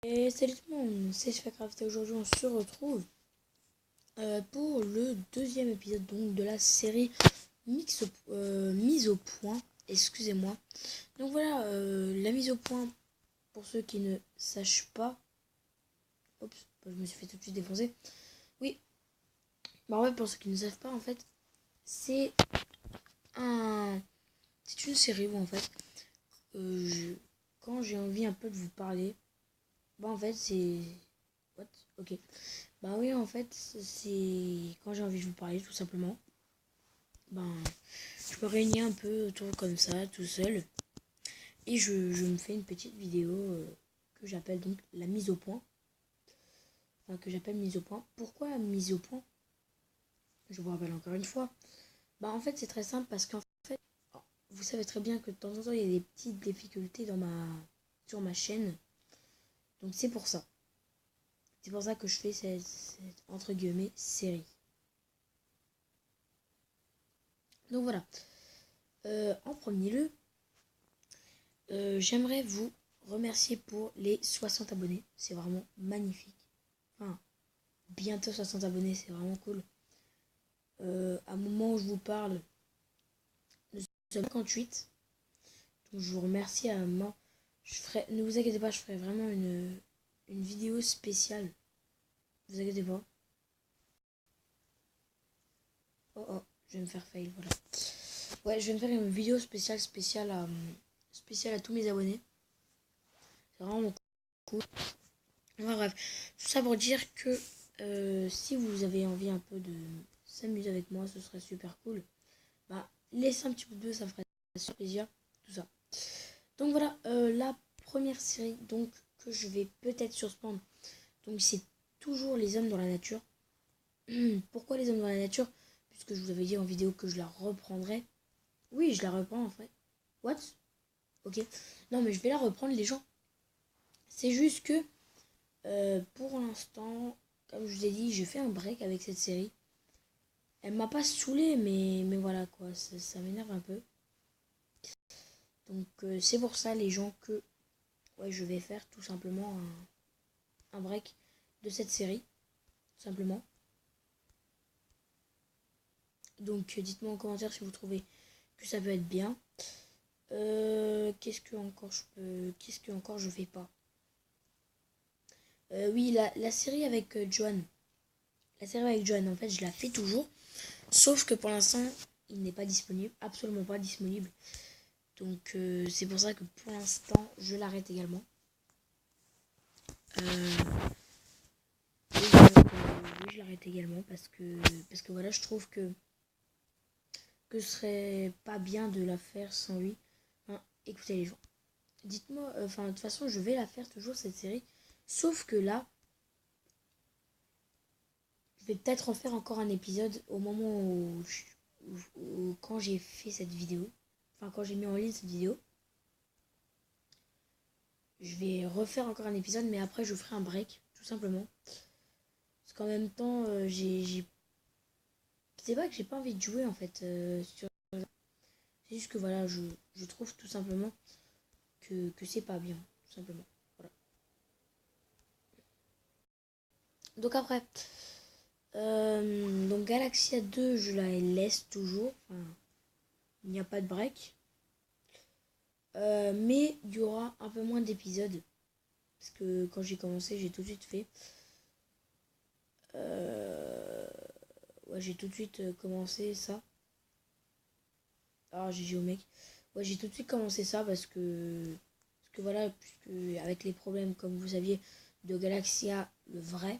Et salut tout le monde, c'est Sfacraft et aujourd'hui on se retrouve pour le deuxième épisode donc de la série mise au point, excusez-moi. Donc voilà, la mise au point, pour ceux qui ne sachent pas, oups, je me suis fait tout de suite défoncer. Oui, bah en fait pour ceux qui ne savent pas en fait, c'est une série où en fait, quand j'ai envie un peu de vous parler, bah en fait c'est... What? Ok. Bah oui, en fait, c'est quand j'ai envie de vous parler, tout simplement. Ben, je me réunis un peu autour comme ça, tout seul. Et je me fais une petite vidéo que j'appelle donc la mise au point. Enfin, que j'appelle mise au point. Pourquoi mise au point? Je vous rappelle encore une fois. Bah en fait, c'est très simple parce qu'en fait, vous savez très bien que de temps en temps, il y a des petites difficultés sur ma chaîne. Donc c'est pour ça. C'est pour ça que je fais cette entre guillemets, série. Donc voilà. En premier lieu, j'aimerais vous remercier pour les 60 abonnés. C'est vraiment magnifique. Enfin, bientôt 60 abonnés, c'est vraiment cool. À un moment où je vous parle, nous sommes 58. Donc je vous remercie à main. Ne vous inquiétez pas, je ferai vraiment une vidéo spéciale. Ne vous inquiétez pas. Oh, je vais me faire fail, voilà. Ouais, je vais me faire une vidéo spéciale à tous mes abonnés. C'est vraiment cool. Enfin, bref, tout ça pour dire que si vous avez envie un peu de s'amuser avec moi, ce serait super cool. Bah, laissez un petit peu de ça me ferait super plaisir, tout ça. Donc voilà, la première série donc que je vais peut-être suspendre. Donc c'est toujours les hommes dans la nature. Pourquoi les hommes dans la nature? Puisque je vous avais dit en vidéo que je la reprendrais. Oui, je la reprends en fait. What? Ok. Non mais je vais la reprendre les gens. C'est juste que pour l'instant, comme je vous ai dit, je fais un break avec cette série. Elle m'a pas saoulé, mais voilà quoi, ça m'énerve un peu. Donc c'est pour ça les gens que ouais, je vais faire tout simplement un break de cette série, tout simplement. Donc dites-moi en commentaire si vous trouvez que ça peut être bien. Qu'est-ce que encore je fais pas? Oui, la série avec Joan. La série avec Joan, en fait, je la fais toujours. Sauf que pour l'instant, il n'est pas disponible, absolument pas disponible. Donc c'est pour ça que pour l'instant, je l'arrête également. Oui, je l'arrête également parce que voilà, je trouve que ce serait pas bien de la faire sans lui. Enfin, écoutez les gens. Dites-moi, enfin de toute façon, je vais la faire toujours cette série. Sauf que là, je vais peut-être en faire encore un épisode au moment quand j'ai fait cette vidéo. Enfin, quand j'ai mis en ligne cette vidéo. Je vais refaire encore un épisode, mais après je ferai un break, tout simplement. Parce qu'en même temps, c'est pas que j'ai pas envie de jouer en fait. C'est juste que voilà, je trouve tout simplement que c'est pas bien, tout simplement. Voilà. Donc après, donc Galaxia 2, je la laisse toujours. Enfin, il n'y a pas de break. Mais il y aura un peu moins d'épisodes. Parce que quand j'ai commencé, j'ai tout de suite fait. Ouais, j'ai tout de suite commencé ça. Ah, GG au mec. Ouais, j'ai tout de suite commencé ça parce que voilà, puisque avec les problèmes, comme vous saviez, de Galaxia, le vrai,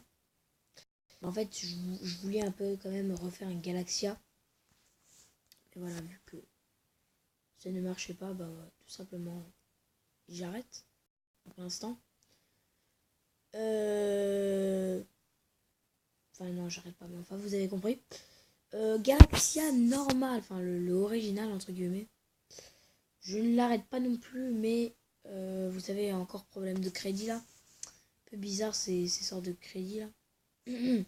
en fait, je voulais un peu quand même refaire un Galaxia. Et voilà, vu que ça ne marchait pas, bah tout simplement, j'arrête pour l'instant. Enfin, non, j'arrête pas, mais enfin, vous avez compris. Galaxia normal, enfin, le original, entre guillemets. Je ne l'arrête pas non plus, mais vous savez, encore problème de crédit là. Un peu bizarre ces sortes de crédits là. Mais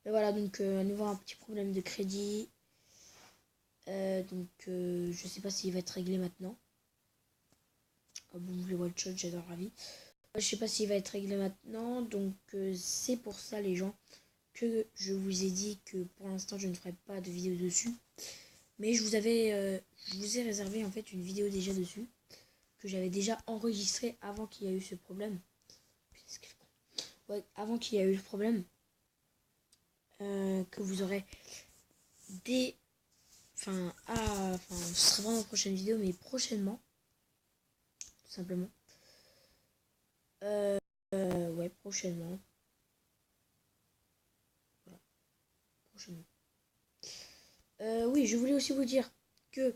voilà, donc à nouveau un petit problème de crédit. Donc je sais pas s'il va être réglé maintenant. Ah bon, les one shot, j'adore la vie. Je sais pas s'il va être réglé maintenant. Donc c'est pour ça les gens que je vous ai dit que pour l'instant je ne ferai pas de vidéo dessus. Mais je vous ai réservé en fait une vidéo déjà dessus. Que j'avais déjà enregistrée avant qu'il y ait eu ce problème. Ouais, avant qu'il y ait eu le problème. Que vous aurez des... Enfin, ce sera vraiment la prochaine vidéo, mais prochainement. Tout simplement. Ouais, prochainement. Voilà, prochainement. Oui, je voulais aussi vous dire que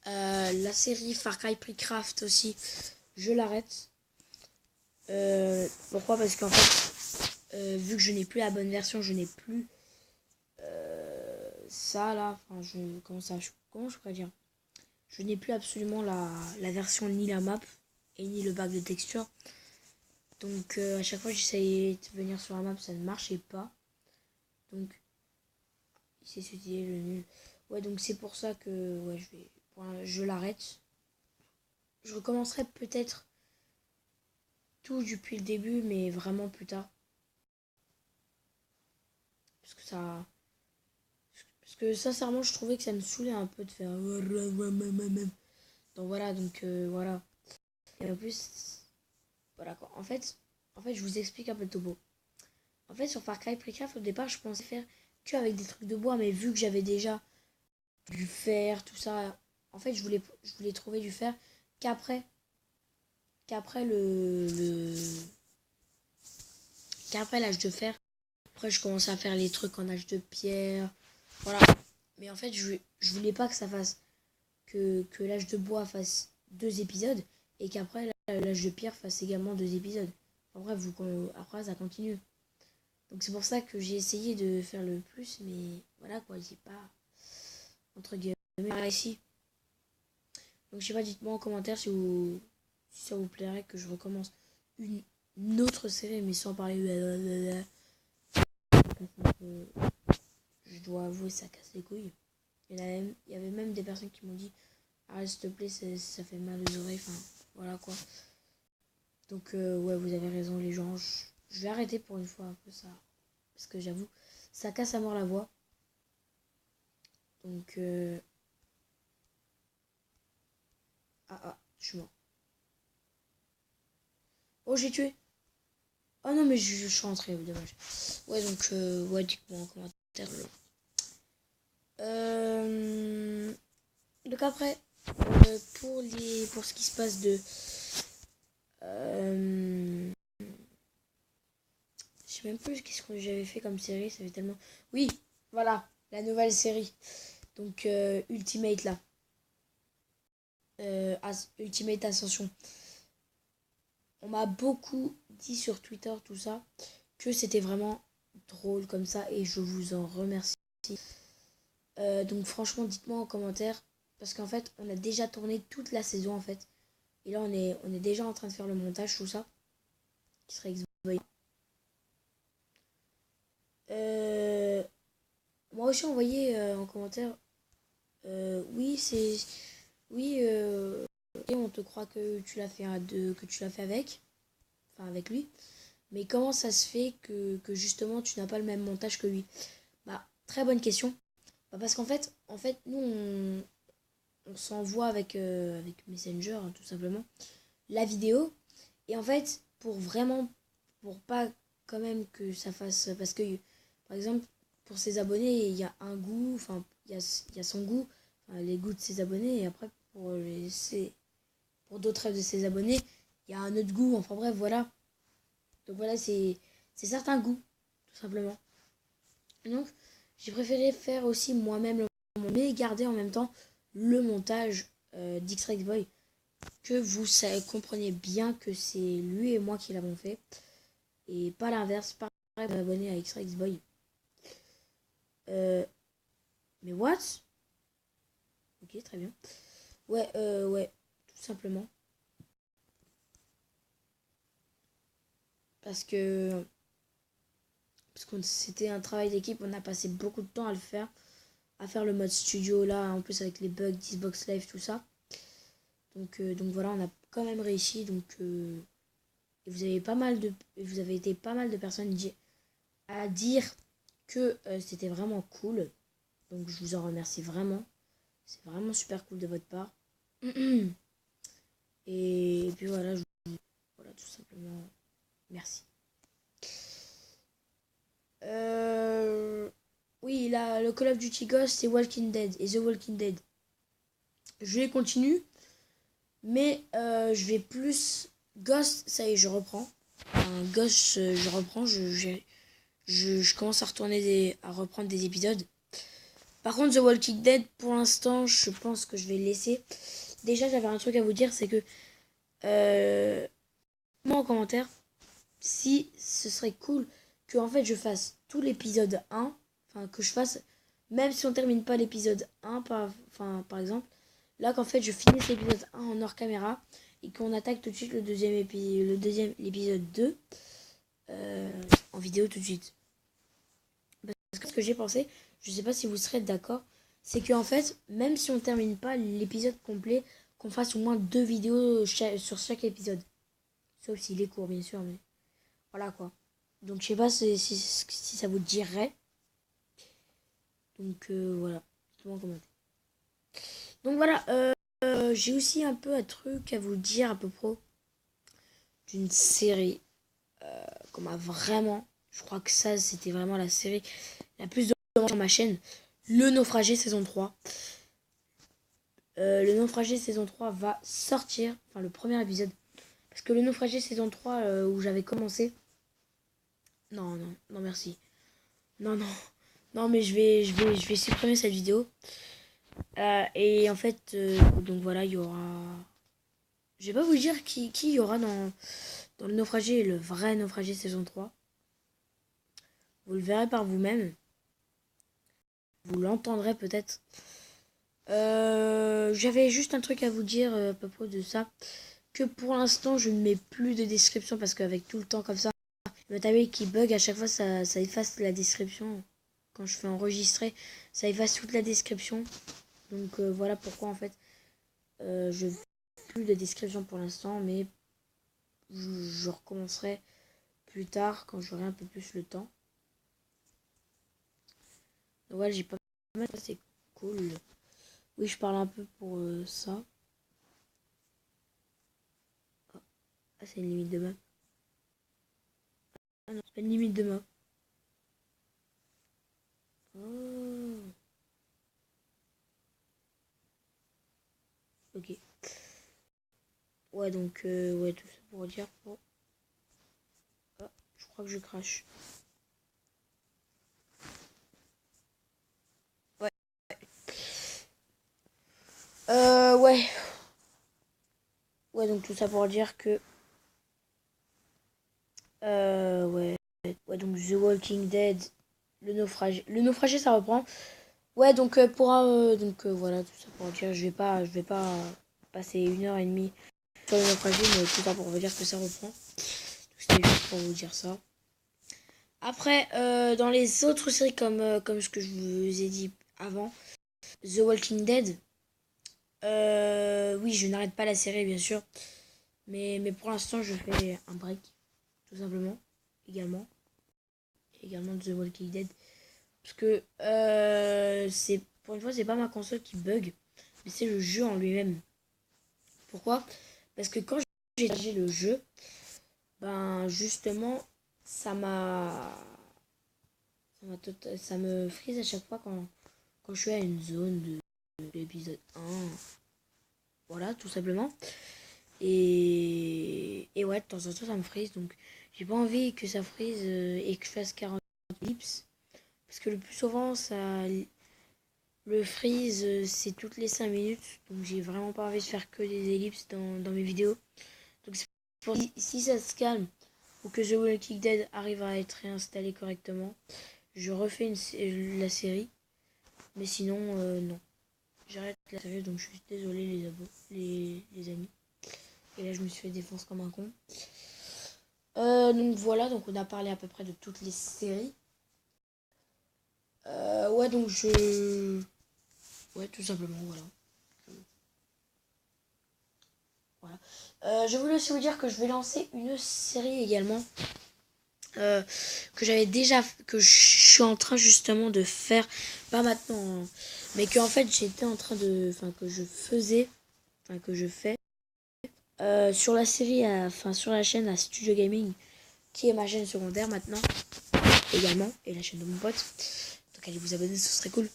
la série Far Cry Pre-Craft aussi, je l'arrête. Pourquoi? Parce qu'en fait, vu que je n'ai plus la bonne version, je n'ai plus ça là. Enfin, comment je pourrais dire? Je n'ai plus absolument la version ni la map et ni le bac de texture. Donc à chaque fois que j'essayais de venir sur la map, ça ne marchait pas. Donc c'est étudier le nul. Ouais, donc c'est pour ça que ouais, je l'arrête. Je recommencerai peut-être tout depuis le début, mais vraiment plus tard. Parce que sincèrement, je trouvais que ça me saoulait un peu de faire. Donc voilà, voilà. Et en plus, voilà quoi. En fait, je vous explique un peu le topo. En fait, sur Far Cry Pre-Craft, au départ, je pensais faire que avec des trucs de bois, mais vu que j'avais déjà du fer, tout ça, en fait, je voulais trouver du fer qu'après, qu'après qu'après l'âge de fer. Après, je commençais à faire les trucs en âge de pierre. Voilà. Mais en fait, je voulais pas que ça fasse que l'âge de bois fasse 2 épisodes et qu'après l'âge de pierre fasse également 2 épisodes. En bref, après ça continue. Donc c'est pour ça que j'ai essayé de faire le plus, mais voilà quoi, j'ai pas entre guillemets réussi. Donc je sais pas, dites-moi en commentaire si ça vous plairait que je recommence une autre série, mais sans parler. Je dois avouer, ça casse les couilles. Il y avait même des personnes qui m'ont dit arrête s'il te plaît, ça fait mal aux oreilles, enfin voilà quoi. Donc ouais, vous avez raison les gens, je vais arrêter pour une fois un peu ça. Parce que j'avoue, ça casse à mort la voix. Donc je suis mort. Oh, j'ai tué. Oh non, mais je suis rentré, dommage. Ouais, donc ouais, dites-moi en commentaire. Donc après, pour ce qui se passe de je sais même plus qu'est-ce que j'avais fait comme série, ça fait tellement. Oui, voilà, la nouvelle série. Donc Ultimate là. Ultimate Ascension. On m'a beaucoup dit sur Twitter tout ça que c'était vraiment drôle comme ça et je vous en remercie. Donc franchement, dites-moi en commentaire parce qu'en fait, on a déjà tourné toute la saison en fait. Et là, on est déjà en train de faire le montage, tout ça. Qui serait Xbox. Moi aussi, envoyé en commentaire. Oui, c'est. Oui, et on te croit que tu l'as fait que tu l'as fait avec. Enfin, avec lui. Mais comment ça se fait que justement tu n'as pas le même montage que lui? Bah, très bonne question. Bah, parce qu'en fait, nous, on s'envoie avec Messenger, hein, tout simplement, la vidéo. Et en fait, pour pas quand même que ça fasse. Parce que, par exemple, pour ses abonnés, il y a un goût, enfin, il y a son goût, enfin, les goûts de ses abonnés. Et après, pour d'autres de ses abonnés, il y a un autre goût. Enfin, bref, voilà. Donc voilà, c'est certains goûts, tout simplement. Donc, j'ai préféré faire aussi moi-même le montage, mais garder en même temps le montage d'X-Boy. Que vous compreniez bien que c'est lui et moi qui l'avons fait. Et pas l'inverse, pas abonné à X-Boy. Mais what? Ok, très bien. Ouais, tout simplement. Parce que c'était un travail d'équipe, on a passé beaucoup de temps à le faire. À faire le mode studio là, en plus avec les bugs, Xbox Live, tout ça. Donc voilà, on a quand même réussi. Et vous avez été pas mal de personnes à dire que c'était vraiment cool. Donc je vous en remercie vraiment. C'est vraiment super cool de votre part. Et puis voilà, voilà tout simplement. Merci. Oui, là, le Call of Duty Ghost, c'est Walking Dead et The Walking Dead. Je les continue, mais je vais plus... Ghost, ça y est, je reprends. Ghost, je reprends, je commence à à reprendre des épisodes. Par contre, The Walking Dead, pour l'instant, je pense que je vais le laisser. Déjà, j'avais un truc à vous dire, c'est que... moi en commentaire, si ce serait cool que en fait je fasse tout l'épisode 1, enfin que je fasse, même si on termine pas l'épisode 1 par exemple, là qu'en fait je finisse l'épisode 1 en hors caméra et qu'on attaque tout de suite l'épisode 2 en vidéo tout de suite. Parce que ce que j'ai pensé, je sais pas si vous serez d'accord, c'est qu'en fait, même si on termine pas l'épisode complet, qu'on fasse au moins 2 vidéos sur chaque épisode. Sauf s'il est court, bien sûr, mais voilà quoi. Donc je sais pas si ça vous dirait. Donc voilà. Dites-moi en commentaire. Donc voilà, j'ai aussi un peu un truc à vous dire à peu près d'une série qu'on m'a vraiment... Je crois que ça, c'était vraiment la série la plus de sur ma chaîne. Le Naufragé saison 3. Le Naufragé saison 3 va sortir, enfin le premier épisode. Parce que le Naufragé saison 3 où j'avais commencé... Non, non, non merci. Non, non. Non, mais je vais supprimer cette vidéo. Et en fait, donc voilà, il y aura... Je vais pas vous dire qui il y aura dans le naufragé, le vrai naufragé saison 3. Vous le verrez par vous-même. Vous l'entendrez peut-être. J'avais juste un truc à vous dire à propos de ça. Que pour l'instant, je ne mets plus de description parce qu'avec tout le temps comme ça, le tablette qui bug, à chaque fois, ça efface la description. Quand je fais enregistrer, ça efface toute la description. Donc voilà pourquoi en fait, je plus de description pour l'instant, mais je recommencerai plus tard quand j'aurai un peu plus le temps. Donc voilà, j'ai pas mal, c'est cool. Oui, je parle un peu pour ça. Ah, c'est une limite de map. Ah non, c'est pas une limite de map. Oh. Ok. Ouais, donc, ouais, tout ça pour dire pour... Ah, je crois que je crache. Ouais. Ouais. Ouais, donc tout ça pour dire que... Ouais. Ouais, donc The Walking Dead, le naufragé. Le naufragé, ça reprend. Ouais, donc voilà, tout ça pour dire, je vais pas passer 1 heure et demie sur le naufragé, mais tout ça pour vous dire que ça reprend. C'était juste pour vous dire ça. Après, dans les autres séries comme ce que je vous ai dit avant, The Walking Dead, oui, je n'arrête pas la série bien sûr, mais pour l'instant je fais un break, tout simplement, également The Walking Dead, parce que c'est pour une fois c'est pas ma console qui bug, mais c'est le jeu en lui-même. Pourquoi? Parce que quand j'ai téléchargé le jeu, ben justement ça me frise à chaque fois quand je suis à une zone de l'épisode 1. Voilà, tout simplement. Et ouais, de temps en temps, ça me frise. Donc, j'ai pas envie que ça frise et que je fasse 40 ellipses. Parce que le plus souvent, le freeze, c'est toutes les 5 minutes. Donc, j'ai vraiment pas envie de faire que des ellipses dans mes vidéos. Donc, si ça se calme ou que The Walking Dead arrive à être réinstallé correctement, je refais la série. Mais sinon, non. J'arrête la série, donc je suis désolé les amis. Et là, je me suis fait défoncer comme un con. Donc voilà, donc on a parlé à peu près de toutes les séries. Ouais, donc ouais, tout simplement, voilà. Voilà. Je voulais aussi vous dire que je vais lancer une série également. Que j'avais déjà, que je suis en train justement de faire, pas maintenant, hein, mais que en fait j'étais en train de, enfin que je faisais, enfin que je fais, sur la série, enfin sur la chaîne à Studio Gaming, qui est ma chaîne secondaire maintenant, également, et la chaîne de mon pote. Donc allez vous abonner, ce serait cool.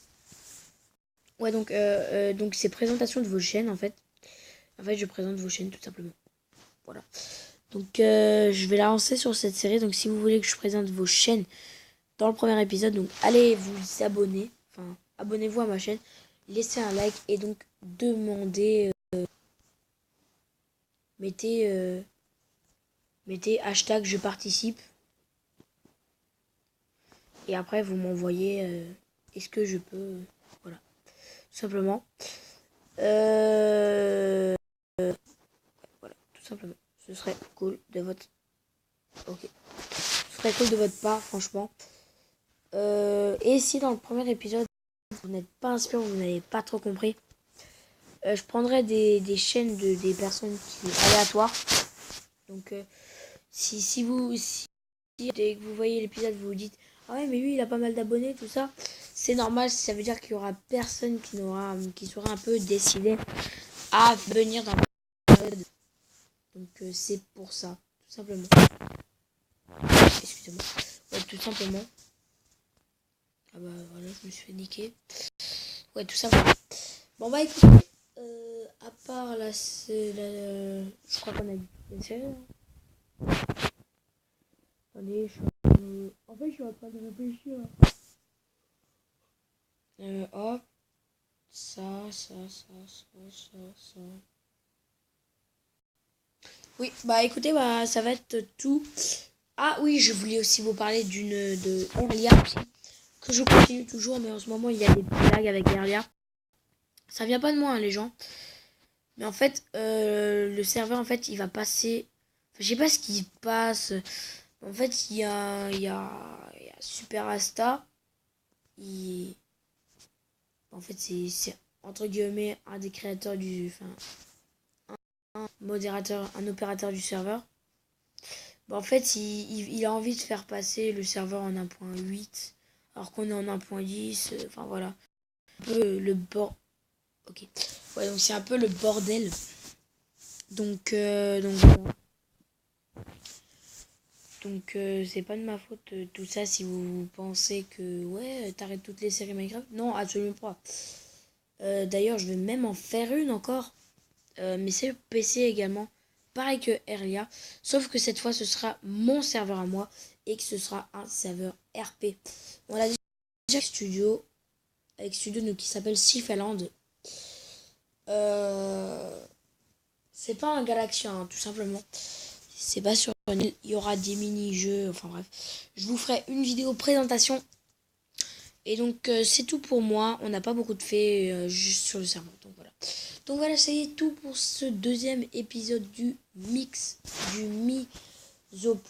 Ouais, donc c'est présentation de vos chaînes en fait. En fait, je présente vos chaînes tout simplement. Voilà. Donc je vais la lancer sur cette série. Donc si vous voulez que je présente vos chaînes dans le premier épisode, donc allez vous abonner. Enfin, abonnez-vous à ma chaîne. Laissez un like et donc demandez. Mettez hashtag je participe. Et après vous m'envoyez est-ce que je peux. Voilà. Tout simplement. Voilà, tout simplement. Ce serait cool de votre. Ok. Ce serait cool de votre part, franchement. Et si dans le premier épisode, vous n'êtes pas inspiré, vous n'avez pas trop compris, je prendrai des chaînes des personnes aléatoires. Donc, dès que vous voyez l'épisode, vous vous dites ah ouais, mais lui, il a pas mal d'abonnés, tout ça. C'est normal, ça veut dire qu'il y aura personne qui sera un peu décidé à venir dans l'épisode. Donc, c'est pour ça, tout simplement. Excusez-moi. Ouais, tout simplement. Ah bah voilà, je me suis fait niquer. Ouais, tout simplement. Bon bah écoutez, à part je crois qu'on a dit une série. Attendez, en fait, je suis en train de réfléchir. Hop, ça. Oui, bah écoutez, bah ça va être tout. Ah oui, je voulais aussi vous parler de Erlia aussi, que je continue toujours, mais en ce moment il y a des blagues avec Erlia. Ça vient pas de moi, hein, les gens. Mais en fait, le serveur, en fait, il va passer. Enfin, je sais pas ce qui passe. En fait, il y a Super Asta. En fait, c'est entre guillemets un des créateurs enfin, un modérateur, un opérateur du serveur. Bon, en fait, il a envie de faire passer le serveur en 1.8, alors qu'on est en 1.10. Enfin, voilà. Un peu le bord. Ok. Ouais, donc c'est un peu le bordel. Donc voilà. Donc c'est pas de ma faute tout ça si vous pensez que ouais t'arrêtes toutes les séries Minecraft. Non, absolument pas. D'ailleurs je vais même en faire une encore. Mais c'est PC également. Pareil que Erlia. Sauf que cette fois ce sera mon serveur à moi. Et que ce sera un serveur RP. On l'a déjà avec Studio. Avec Studio donc, qui s'appelle Sylphaland. C'est pas un Galaxia hein, tout simplement. C'est pas sur une île, il y aura des mini-jeux, enfin bref. Je vous ferai une vidéo présentation. Et donc c'est tout pour moi. On n'a pas beaucoup de faits juste sur le serveur. Donc voilà, c'est tout pour ce deuxième épisode du mix du miso.